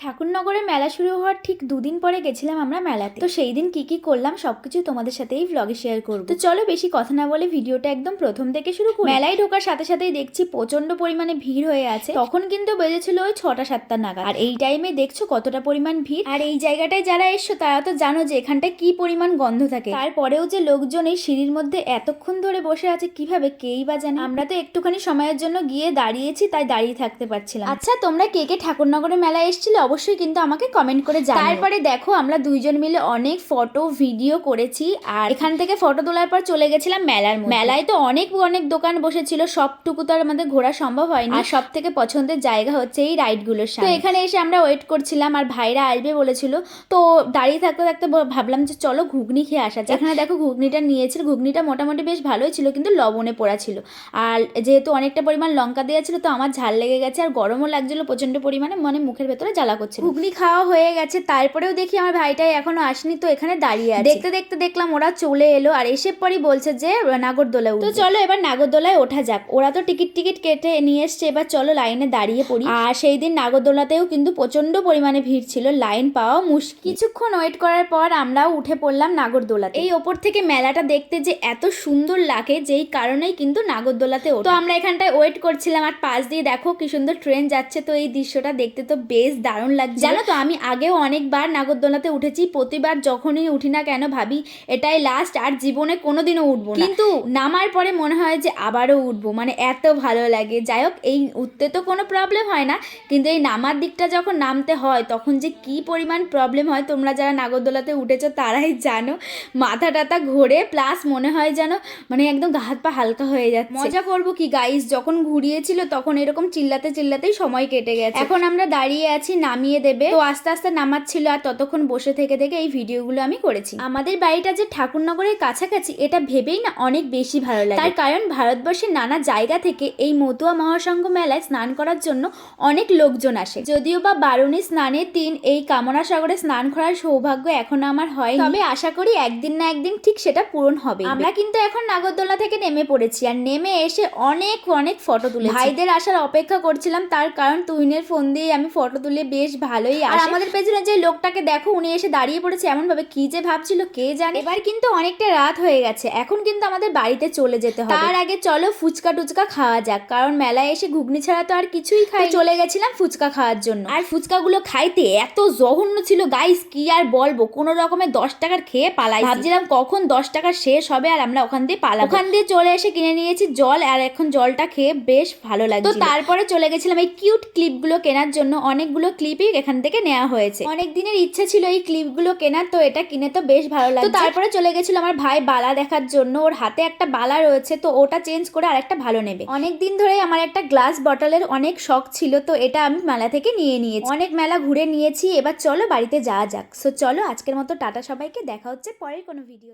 ঠাকুরনগরে মেলা শুরু হওয়ার ঠিক দুদিন পরে গেছিলাম আমরা মেলাতে। তো সেই দিন কি কি করলাম সবকিছু তোমাদের সাথে এই ব্লগে শেয়ার করব। তো চলো বেশি কথা না বলে ভিডিওটা একদম প্রথম থেকে শুরু করি। মেলায় ঢোকার সাথে সাথেই দেখছি প্রচন্ড পরিমাণে ভিড় হয়ে আছে। তখন কিন্তু বেজেছিল ওই 6টা 7টা নাগাদ। আর এই টাইমে দেখছো কতটা পরিমাণ ভিড়। আর এই জায়গাটায় যারা এসছো তারা তো জানো যে এখানটায় কি পরিমাণ গন্ধ থাকে। তারপরেও যে লোকজন এই সিঁড়ির মধ্যে এতক্ষণ ধরে বসে আছে কিভাবে কেই বা জানে। আমরা তো একটুখানি সময়ের জন্য গিয়ে দাঁড়িয়েছি, তাই দাঁড়িয়ে থাকতে পারছিলাম। আচ্ছা, তোমরা কে কে ঠাকুরনগরে মেলায় এসেছিলে অবশ্যই কিন্তু আমাকে কমেন্ট করে জানাও। তারপরে দেখো আমরা দুইজন মিলে অনেক ফটো ভিডিও করেছি। আর এখান থেকে ফটো তোলার পর চলে গেছিলাম মেলার মধ্যে। মেলায় তো অনেক অনেক দোকান বসেছিল, সবটুকু তো আর আমাদের ঘোরা সম্ভব হয়নি। আর সব থেকে পছন্দের জায়গা হচ্ছে এই রাইডগুলোর সামনে। তো এখানে এসে আমরা ওয়েট করছিলাম, আর ভাইরা আসবে বলেছিল। তো দাঁড়িয়ে থাকতে থাকতে ভাবলাম যে চলো ঘুগনি খেয়ে আসা যায়। এখানে দেখো ঘুগনিটা নিয়েছিল। ঘুগনিটা মোটামুটি বেশ ভালোই ছিল, কিন্তু লবণে পোড়া ছিল। আর যেহেতু অনেকটা পরিমাণ লঙ্কা দেওয়া ছিল, তো আমার ঝাল লেগে গেছে। আর গরমও লাগছিল প্রচন্ড পরিমাণে, মানে মুখের ভেতরে জ্বালা করছে। ঘুগনি খাওয়া হয়ে গেছে, তারপরেও দেখি আমার ভাইটাই এখনো আসেনি। তো এখানে দাঁড়িয়ে আছে। দেখতে দেখতে দেখলাম ওরা চলে এলো, আর এসে পরই বলছে যে নাগরদোলায় উঠবে। তো চলো এবার নাগরদোলায় ওঠা যাক। ওরা তো টিকিট কেটে নিয়ে এসছে, এবার চলো লাইনে দাঁড়িয়ে পড়ি। আর সেই দিন নাগরদোলাতেও কিন্তু প্রচন্ড পরিমাণে ভিড় ছিল, লাইন পাওয়া মুশকিল। কিছুক্ষণ ওয়েট করার পর আমরাও উঠে পড়লাম নাগরদোলাতে। এই ওপর থেকে মেলাটা দেখতে যে এত সুন্দর লাগে, যেই কারণেই কিন্তু নাগরদোলাতে ওঠা। তো আমরা এখানটায় ওয়েট করছিলাম, আর পাশ দিয়ে দেখো কি সুন্দর ট্রেন যাচ্ছে। তো এই দৃশ্যটা দেখতে তো বেশ দারুণ লাগছে। জানো তো আমি আগেও অনেকবার নাগরদোলাতে উঠেছি। প্রতিবার যখনই উঠি না কেন ভাবি এটাই লাস্ট, আর জীবনে কোনোদিনও উঠবো না। কিন্তু নামার পরে মনে হয় যে আবারও উঠবো, মানে এত ভালো লাগে। যাই হোক, এই উঠতে তো কোনো প্রবলেম হয় না, কিন্তু এই নামার দিকটা যখন নামতে হয় তখন যে কি পরিমাণ প্রবলেম হয়, তোমরা যারা নাগরদোলাতে উঠেছো তারাই জানো। মাথা টাথা ঘোরে, প্লাস মনে হয় যেন মানে একদম হাত পা হালকা হয়ে যাচ্ছে। মজা করবো কি গাইস, যখন ঘুরিয়েছিল তখন এরকম চিল্লাতে চিল্লাতেই সময় কেটে গেছে। এখন আমরা দাঁড়িয়ে আছি, নামিয়ে দেবে। তো আস্তে আস্তে নামাচ্ছিল, আর ততক্ষণ বসে থেকে থেকে এই ভিডিওগুলো আমি করেছি। আমাদের বাড়িটা যে ঠাকুরনগরের কাছাকাছি, এটা ভেবেই না অনেক বেশি ভালো লাগে। তার কারণ ভারতবর্ষের নানা জায়গা থেকে এই মতুয়া মহাসংঘ মেলায় স্নান করার জন্য অনেক লোকজন আসে। যদিও বা বারুণী স্নানের দিন এই কামনা সাগরে স্নান করার সৌভাগ্য এখনো আমার হয়, তবে আশা করি একদিন না একদিন ঠিক সেটা পূরণ হবে। আমরা কিন্তু এখন নাগরদোলা থেকে নেমে পড়েছি, আর নেমে এসে অনেক অনেক ফটো তুলেছি। ভাইদের আসার অপেক্ষা করছিলাম, তার কারণ তুহিনের ফোন দিয়ে আমি ফটো তুলে বেশ ভালোই আসে। আর আমাদের পেছনে যে লোকটাকে দেখো, উনি এসে দাঁড়িয়ে পড়েছে এমন ভাবে, কি যে ভাবছিল কে জানে। এবার কিন্তু অনেকটা রাত হয়ে গেছে, এখন কিন্তু আমাদের বাড়িতে চলে যেতে হবে। তার আগে চলো ফুচকা টুচকা খাওয়া যাক, কারণ মেলায় এসে ঘুগনি ছাড়া তো আর কিছুই খাই। চলে গেছিলাম ফুচকা খাওয়ার জন্য। আর ফুচকাগুলো খাইতে এত জঘন্য ছিল গাইস, কি আর বলবো। কোনো রকমে 10 টাকার খেয়ে পালাই। ভাবছিলাম কখন 10 টাকা শেষ হবে আর আমরা ওখান দিয়ে পালাবো। ওখান দিয়ে চলে এসে কিনে নিয়েছি জল, আর এখন জলটা খেয়ে বেশ ভালো লাগছে। তো তারপরে চলে গেছিলাম এই কিউট ক্লিপগুলো কেনার জন্য। অনেকগুলো ক্লিপই এখান থেকে নেওয়া হয়েছে। অনেক দিনের ইচ্ছা ছিল এই ক্লিপগুলো কেনার, তো এটা কিনে তো বেশ ভালো লাগছে। তো তারপরে চলে গেছিল আমার ভাই বালা দেখার জন্য। ওর হাতে একটা বালা রয়েছে, তো ওটা চেঞ্জ করে আরেকটা ভালো নেবে। অনেক দিন ধরে আমার একটা গ্লাস বটলের অনেক শখ ছিল, তো এটা আমি মেলা থেকে নিয়ে নিয়েছি। অনেক মেলা ঘুরে নিয়েছি, এবার চলো বাড়িতে যাওয়া যাক। সো চলো আজকের মতো টাটা সবাইকে, দেখা হচ্ছে পরের কোনো ভিডিও।